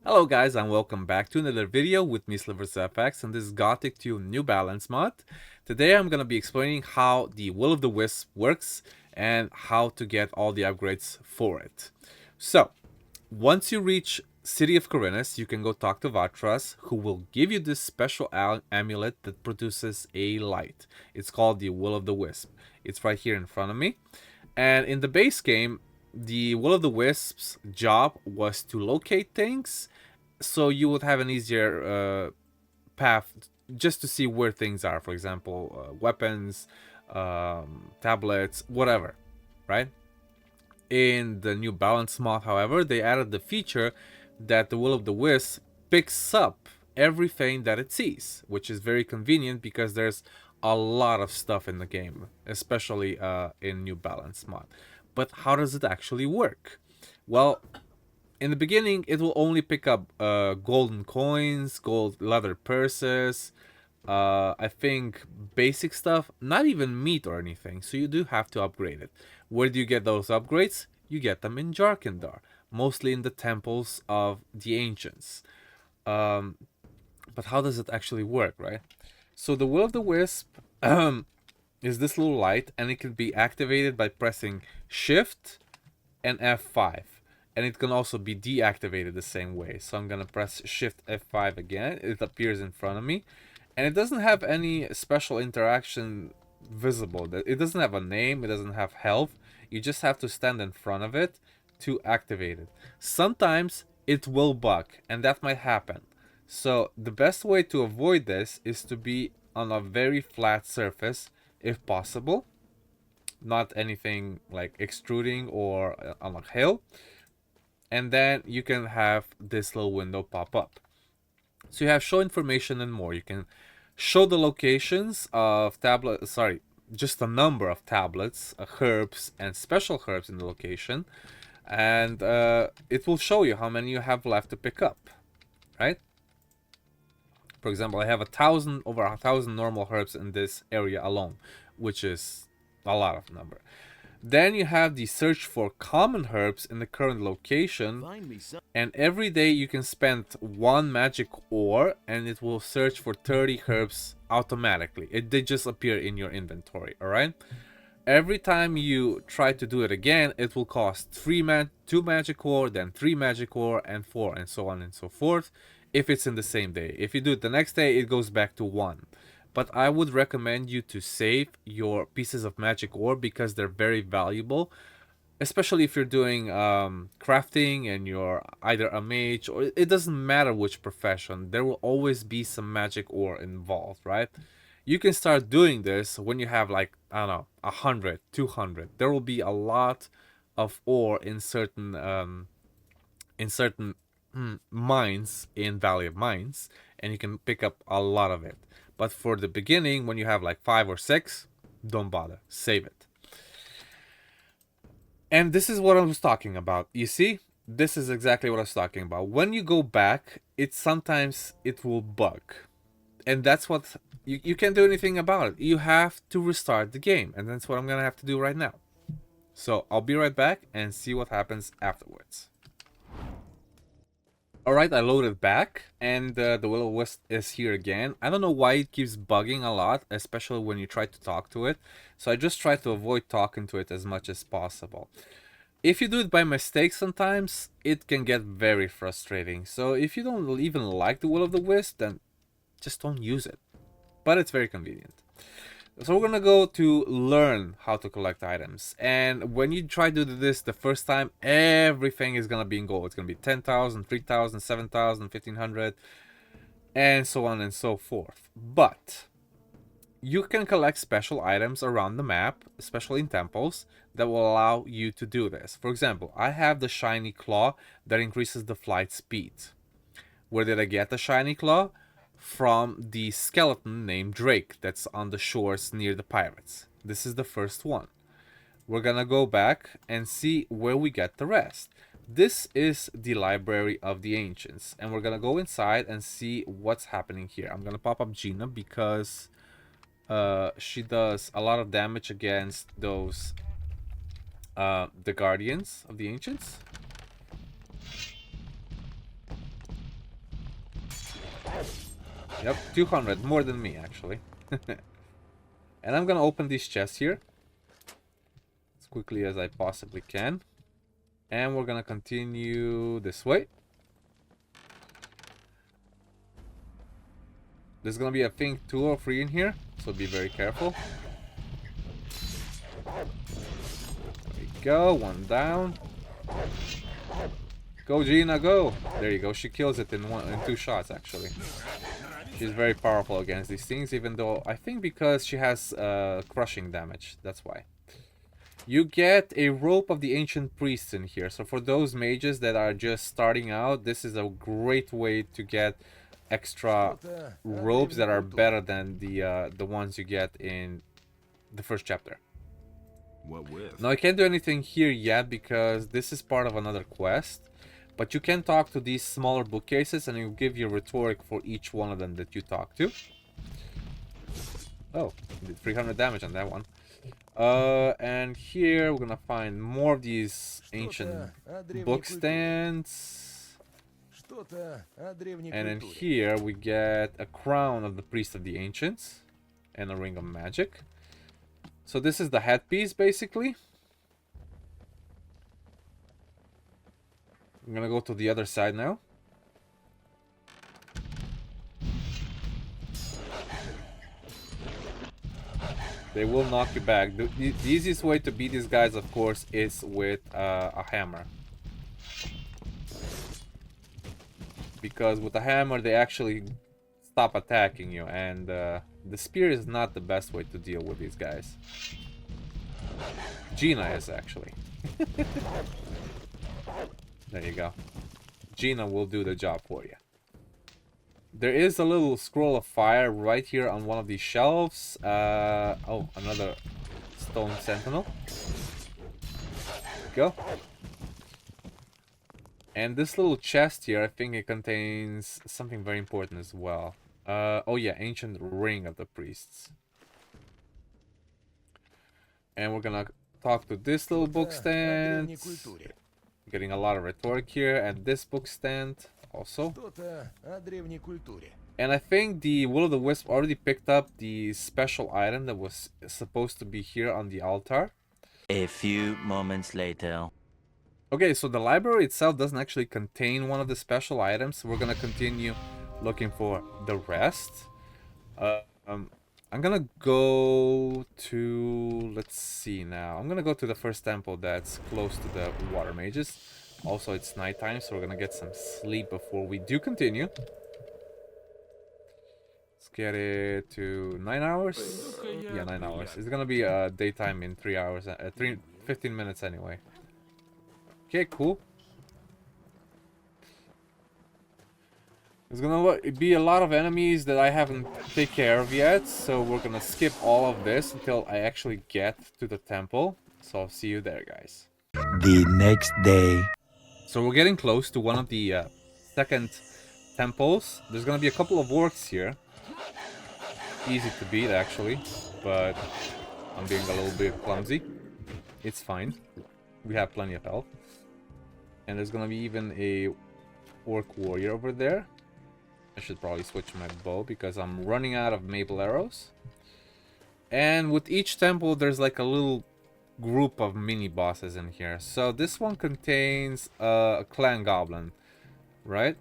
Hello guys and welcome back to another video with me SliversFX and this is Gothic 2 New Balance mod. Today I'm gonna be explaining how the Will of the Wisp works and how to get all the upgrades for it. So, once you reach City of Khorinis, you can go talk to Vatras, who will give you this special amulet that produces a light. It's called the Will of the Wisp. It's right here in front of me. And in the base game, the Will of the Wisp's job was to locate things, so you would have an easier path just to see where things are. For example, weapons, tablets, whatever, right? In the new balance mod, however, they added the feature that the Will of the Wisp picks up everything that it sees, which is very convenient because there's a lot of stuff in the game, especially in new balance mod. But how does it actually work? Well, in the beginning, it will only pick up golden coins, gold leather purses, I think basic stuff, not even meat or anything, so you do have to upgrade it. Where do you get those upgrades? You get them in Jharkendar, mostly in the temples of the ancients. Um, but how does it actually work, right? So the Will of the Wisp is this little light, and it can be activated by pressing Shift and F5. And it can also be deactivated the same way. So I'm gonna press Shift F5 again. It appears in front of me. And it doesn't have any special interaction visible. It doesn't have a name, it doesn't have health. You just have to stand in front of it to activate it. Sometimes it will bug, and that might happen. So the best way to avoid this is to be on a very flat surface if possible. Not anything like extruding or on a hill. And then you can have this little window pop up. So you have show information and more. You can show the locations of just a number of tablets, herbs, and special herbs in the location. And it will show you how many you have left to pick up, right? For example, I have over a thousand normal herbs in this area alone, which is a lot of number. Then you have the search for common herbs in the current location, and every day you can spend one magic ore and it will search for 30 herbs automatically. They just appear in your inventory, alright? Every time you try to do it again, it will cost 2 magic ore, then 3 magic ore, and 4, and so on and so forth, if it's in the same day. If you do it the next day, it goes back to 1. But I would recommend you to save your pieces of magic ore because they're very valuable, especially if you're doing crafting and you're either a mage, or it doesn't matter which profession, there will always be some magic ore involved, right? You can start doing this when you have, like, I don't know, 100, 200. There will be a lot of ore in certain mines in Valley of Mines, and you can pick up a lot of it. But for the beginning, when you have like 5 or 6, don't bother. Save it. And this is what I was talking about. You see? This is exactly what I was talking about. When you go back, sometimes it will bug. And that's what... You can't do anything about it. You have to restart the game. And that's what I'm going to have to do right now. So I'll be right back and see what happens afterwards. Alright, I loaded back, and the Will O Wisp is here again. I don't know why it keeps bugging a lot, especially when you try to talk to it. So I just try to avoid talking to it as much as possible. If you do it by mistake sometimes, it can get very frustrating. So if you don't even like the Will of the Wisp, then just don't use it. But it's very convenient. So we're gonna go to learn how to collect items, and when you try to do this the first time, everything is gonna be in gold. It's gonna be 10,000, 3,000, 7,000, 1,500, and so on and so forth. But you can collect special items around the map, especially in temples, that will allow you to do this. For example, I have the shiny claw that increases the flight speed. Where did I get the shiny claw? From the skeleton named Drake that's on the shores near the pirates. This is the first one. We're gonna go back and see where we get the rest. This is the library of the ancients, and we're gonna go inside and see what's happening here. I'm gonna pop up Gina because she does a lot of damage against those the guardians of the ancients. Yep, 200, more than me actually. And I'm gonna open these chests here as quickly as I possibly can. And we're gonna continue this way. There's gonna be, I think, 2 or 3 in here, so be very careful. There we go, 1 down. Go, Gina, go! There you go, she kills it in 2 shots actually. She's very powerful against these things, even though I think because she has crushing damage, that's why. You get a rope of the ancient priests in here, so for those mages that are just starting out, this is a great way to get extra ropes that are better than the ones you get in the first chapter. What with? Now I can't do anything here yet because this is part of another quest, but you can talk to these smaller bookcases and it will give you rhetoric for each one of them that you talk to. Oh, did 300 damage on that one. And here we're gonna find more of these ancient book stands. And then here we get a crown of the priest of the ancients and a ring of magic. So this is the headpiece basically. I'm gonna go to the other side now. They will knock you back. The easiest way to beat these guys, of course, is with a hammer. Because with a hammer, they actually stop attacking you. And the spear is not the best way to deal with these guys. Gina is, actually. There you go. Gina will do the job for you. There is a little scroll of fire right here on one of these shelves. Oh, another stone sentinel. Go. And this little chest here, I think it contains something very important as well. Oh yeah, ancient ring of the priests. And we're gonna talk to this little book stand. Getting a lot of rhetoric here, and this book stand also. And I think the Will O The Wisp already picked up the special item that was supposed to be here on the altar. A few moments later. Okay, so the library itself doesn't actually contain one of the special items. We're gonna continue looking for the rest. I'm gonna go to... let's see now. I'm gonna go to the first temple that's close to the water mages. Also, it's nighttime, so we're gonna get some sleep before we do continue. Let's get it to 9 hours. Yeah, 9 hours. It's gonna be daytime in 3 hours, 15 minutes anyway. Okay, cool. There's gonna be a lot of enemies that I haven't taken care of yet, so we're gonna skip all of this until I actually get to the temple. So I'll see you there, guys. The next day. So we're getting close to one of the second temples. There's gonna be a couple of orcs here. Easy to beat, actually, but I'm being a little bit clumsy. It's fine. We have plenty of health. And there's gonna be even a orc warrior over there. I should probably switch my bow because I'm running out of maple arrows. And with each temple, there's like a little group of mini bosses in here. So this one contains a clan goblin, right?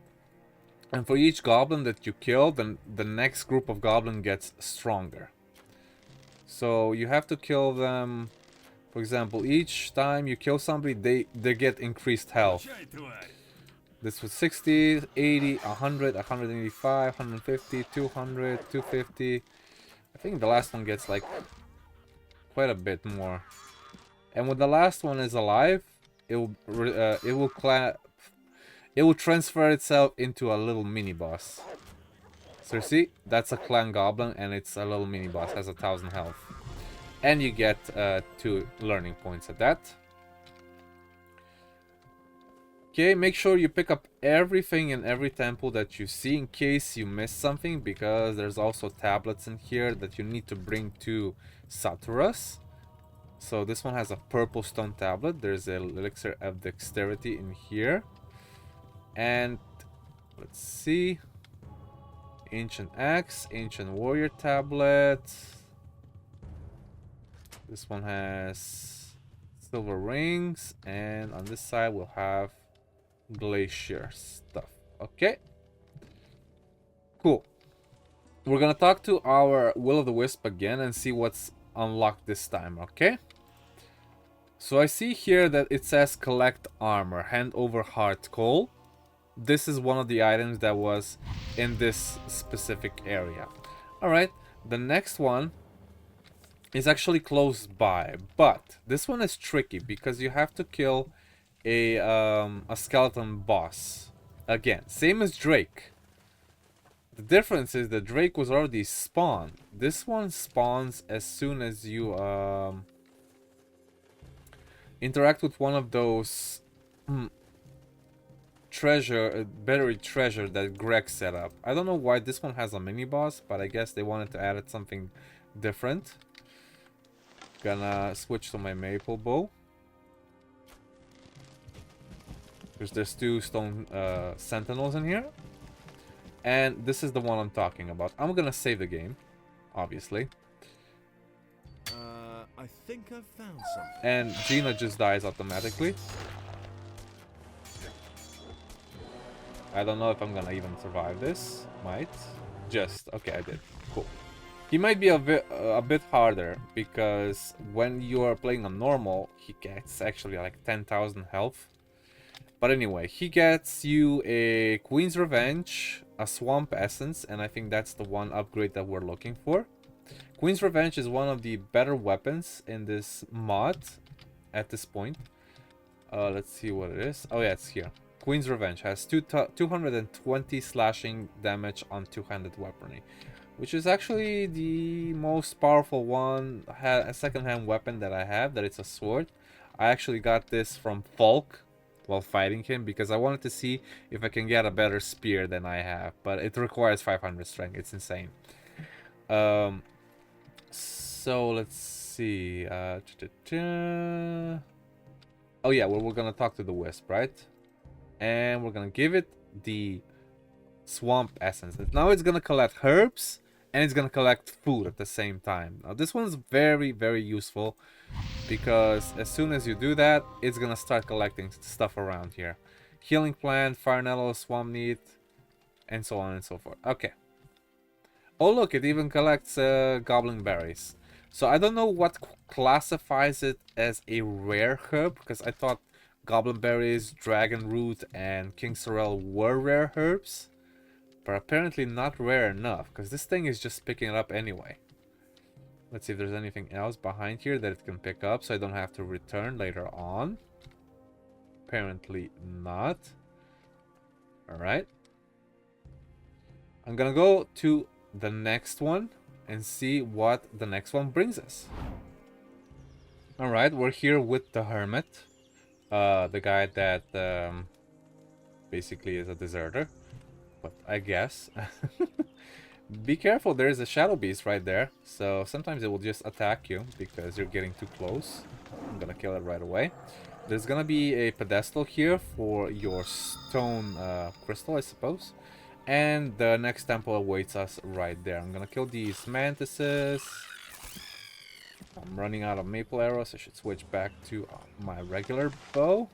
And for each goblin that you kill, then the next group of goblin gets stronger. So you have to kill them. For example, each time you kill somebody, they get increased health. This was 60, 80, 100, 185, 150, 200, 250. I think the last one gets like quite a bit more. And when the last one is alive, it will transfer itself into a little mini boss. So you see, that's a clan goblin, and it's a little mini boss, has 1000 health, and you get 2 learning points at that. Okay, make sure you pick up everything in every temple that you see in case you miss something, because there's also tablets in here that you need to bring to Vatras. So this one has a purple stone tablet. There's an elixir of dexterity in here. And let's see. Ancient axe, ancient warrior tablet. This one has silver rings, and on this side we'll have glacier stuff. Okay, cool. We're gonna talk to our Will O The Wisp again and see what's unlocked this time. Okay, so I see here that it says collect armor, hand over heart coal. This is one of the items that was in this specific area. Alright, the next one is actually close by, but this one is tricky because you have to kill a skeleton boss. Again, same as Drake. The difference is that Drake was already spawned. This one spawns as soon as you interact with one of those buried treasure that Greg set up. I don't know why this one has a mini boss, but I guess they wanted to add something different. Gonna switch to my maple bow, because there's 2 stone sentinels in here, and this is the one I'm talking about. I'm gonna save the game, obviously. I think I've found something. And Gina just dies automatically. I don't know if I'm gonna even survive this. Might. Just. Okay, I did. Cool. He might be a bit harder, because when you are playing on normal, he gets actually like 10,000 health. But anyway, he gets you a Queen's Revenge, a Swamp Essence, and I think that's the one upgrade that we're looking for. Queen's Revenge is one of the better weapons in this mod at this point. Let's see what it is. Oh yeah, it's here. Queen's Revenge has 220 slashing damage on two-handed weaponry, which is actually the most powerful one, a second-hand weapon that I have, that it's a sword. I actually got this from Falk while fighting him, because I wanted to see if I can get a better spear than I have, but it requires 500 strength. It's insane. So let's see. Oh yeah, well, we're gonna talk to the Wisp, right? And we're gonna give it the Swamp Essence. Now it's gonna collect herbs and it's gonna collect food at the same time. Now this one's very, very useful, because as soon as you do that, it's gonna start collecting stuff around here. Healing plant, fire nettle, swamp neat, and so on and so forth. Okay. Oh look, it even collects goblin berries. So I don't know what classifies it as a rare herb, because I thought goblin berries, dragon root, and king sorrel were rare herbs, but apparently not rare enough, because this thing is just picking it up anyway. Let's see if there's anything else behind here that it can pick up, so I don't have to return later on. Apparently not. Alright. I'm gonna go to the next one and see what the next one brings us. Alright, we're here with the Hermit. The guy that basically is a deserter. But I guess. Be careful, there is a shadow beast right there. So sometimes it will just attack you because you're getting too close. I'm gonna kill it right away. There's gonna be a pedestal here for your stone crystal, I suppose. And the next temple awaits us right there. I'm gonna kill these mantises. I'm running out of maple arrows. I should switch back to my regular bow.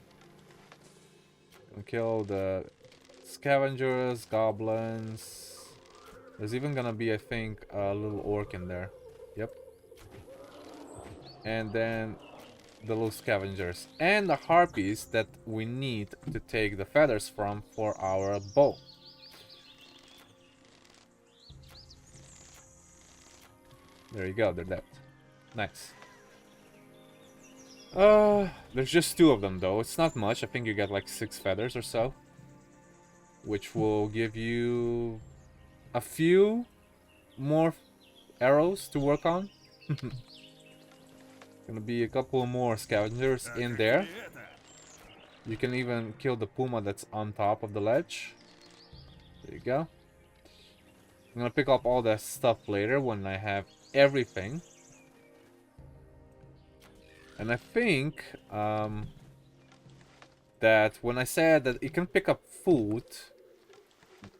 Gonna kill the scavengers, goblins. There's even gonna be, I think, a little orc in there. Yep. And then the little scavengers. And the harpies that we need to take the feathers from for our bow. There you go, they're dead. Nice. There's just 2 of them though. It's not much. I think you get like 6 feathers or so, which will give you a few more arrows to work on. Gonna be a couple more scavengers in there. You can even kill the puma that's on top of the ledge. There you go. I'm gonna pick up all that stuff later when I have everything. And I think that when I said that it can pick up food,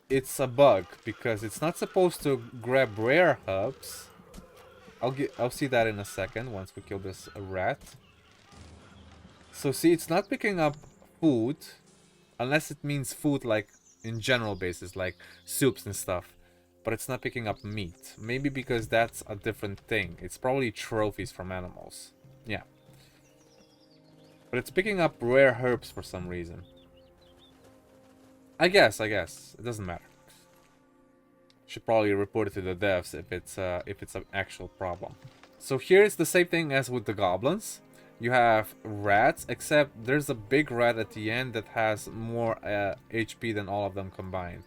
it's a bug because it's not supposed to grab rare herbs. I'll see that in a second once we kill this rat. So see, it's not picking up food unless it means food like in general basis, like soups and stuff. But it's not picking up meat. Maybe because that's a different thing. It's probably trophies from animals. Yeah. But it's picking up rare herbs for some reason. I guess. It doesn't matter. Should probably report it to the devs if it's an actual problem. So here it's the same thing as with the goblins. You have rats, except there's a big rat at the end that has more HP than all of them combined.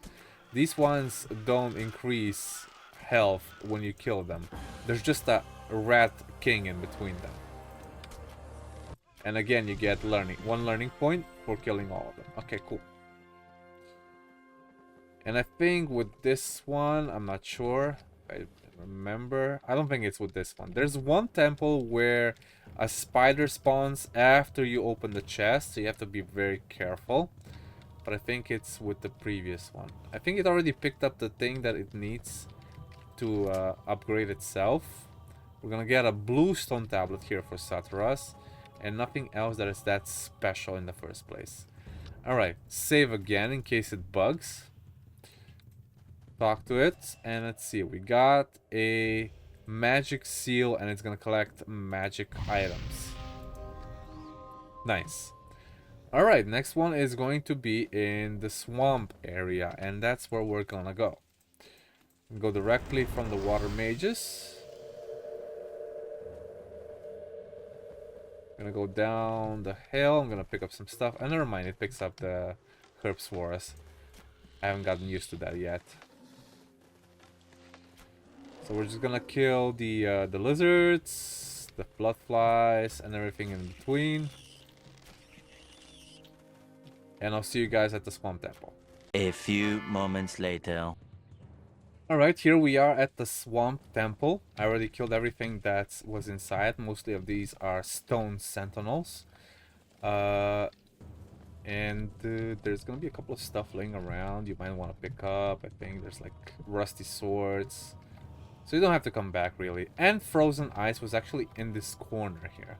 These ones don't increase health when you kill them. There's just a rat king in between them. And again, you get one learning point for killing all of them. Okay, cool. And I think with this one, I'm not sure. I remember. I don't think it's with this one. There's one temple where a spider spawns after you open the chest, so you have to be very careful. But I think it's with the previous one. I think it already picked up the thing that it needs to upgrade itself. We're gonna get a blue stone tablet here for Vatras, and nothing else that is that special in the first place. Alright, save again in case it bugs. Talk to it, and let's see. We got a magic seal, and it's gonna collect magic items. Nice. Alright, next one is going to be in the swamp area, and that's where we're gonna go. Go directly from the water mages. I'm gonna go down the hill. I'm gonna pick up some stuff. And never mind, it picks up the herbs for us. I haven't gotten used to that yet. So we're just gonna kill the lizards, the blood flies, and everything in between. And I'll see you guys at the swamp temple. A few moments later. Alright, here we are at the swamp temple. I already killed everything that was inside. Mostly of these are stone sentinels. There's gonna be a couple of stuff laying around you might want to pick up. I think there's like rusty swords. So you don't have to come back really. And frozen ice was actually in this corner here.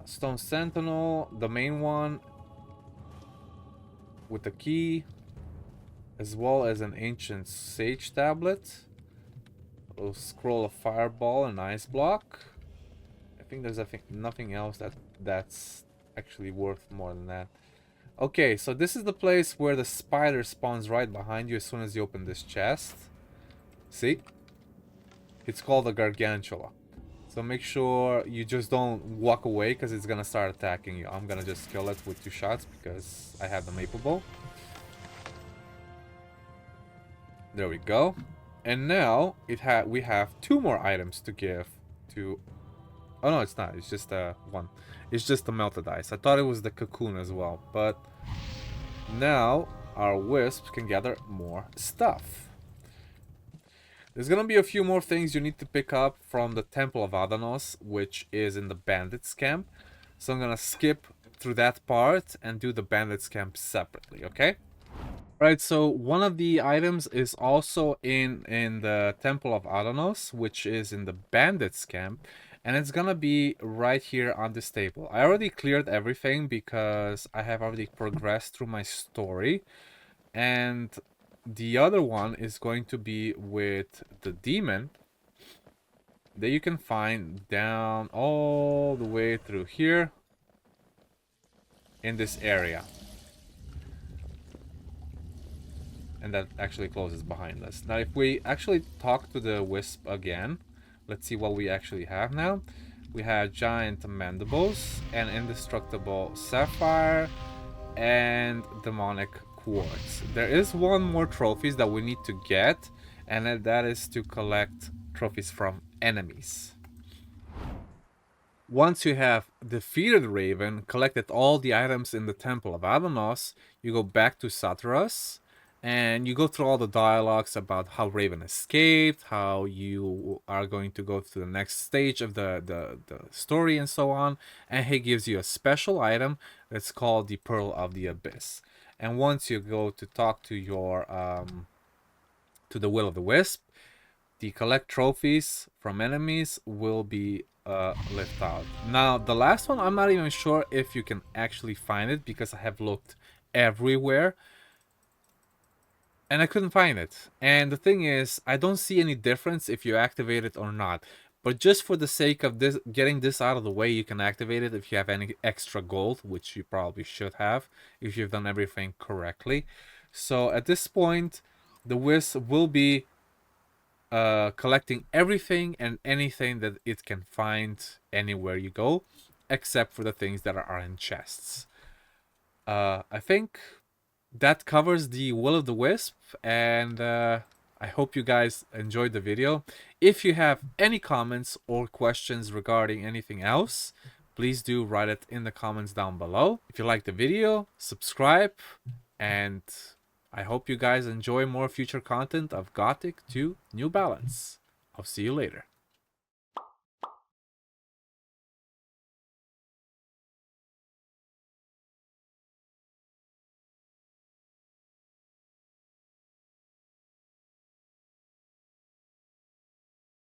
Stone sentinel, the main one with the key, as well as an ancient sage tablet, a scroll of fireball, and ice block. I think there's nothing else that's actually worth more than that. Okay, so this is the place where the spider spawns right behind you as soon as you open this chest. See? It's called a gargantula. So make sure you just don't walk away because it's gonna start attacking you. I'm gonna just kill it with 2 shots because I have the maple bow. There we go. And now we have 2 more items to give to... Oh no, it's not. It's just one. It's just the melted ice. I thought it was the cocoon as well. But now our wisps can gather more stuff. There's gonna be a few more things you need to pick up from the Temple of Adanos, which is in the bandits camp. So I'm gonna skip through that part and do the bandits camp separately, okay? Right, so one of the items is also in the Temple of Adanos, which is in the bandits camp, and it's gonna be right here on this table. I already cleared everything because I have already progressed through my story, and the other one is going to be with the demon that you can find down all the way through here in this area. And that actually closes behind us. Now if we actually talk to the wisp again, let's see what we actually have now. We have giant mandibles, and indestructible sapphire, and demonic quartz. There is one more trophies that we need to get, and that is to collect trophies from enemies. Once you have defeated Raven, collected all the items in the Temple of Adanos, you go back to Vatras, and you go through all the dialogues about how Raven escaped, how you are going to go to the next stage of the story, and so on. And he gives you a special item that's called the Pearl of the Abyss. And once you go to talk to your to the Will of the Wisp, the collect trophies from enemies will be left out. Now, the last one, I'm not even sure if you can actually find it because I have looked everywhere and I couldn't find it. And the thing is, I don't see any difference if you activate it or not. But just for the sake of this, getting this out of the way, you can activate it if you have any extra gold, which you probably should have if you've done everything correctly. So at this point, the Wisp will be collecting everything and anything that it can find anywhere you go, except for the things that are in chests. I think that covers the Will of the Wisp, and I hope you guys enjoyed the video. If you have any comments or questions regarding anything else, please do write it in the comments down below. If you like the video, subscribe, and I hope you guys enjoy more future content of Gothic 2 New Balance. I'll see you later.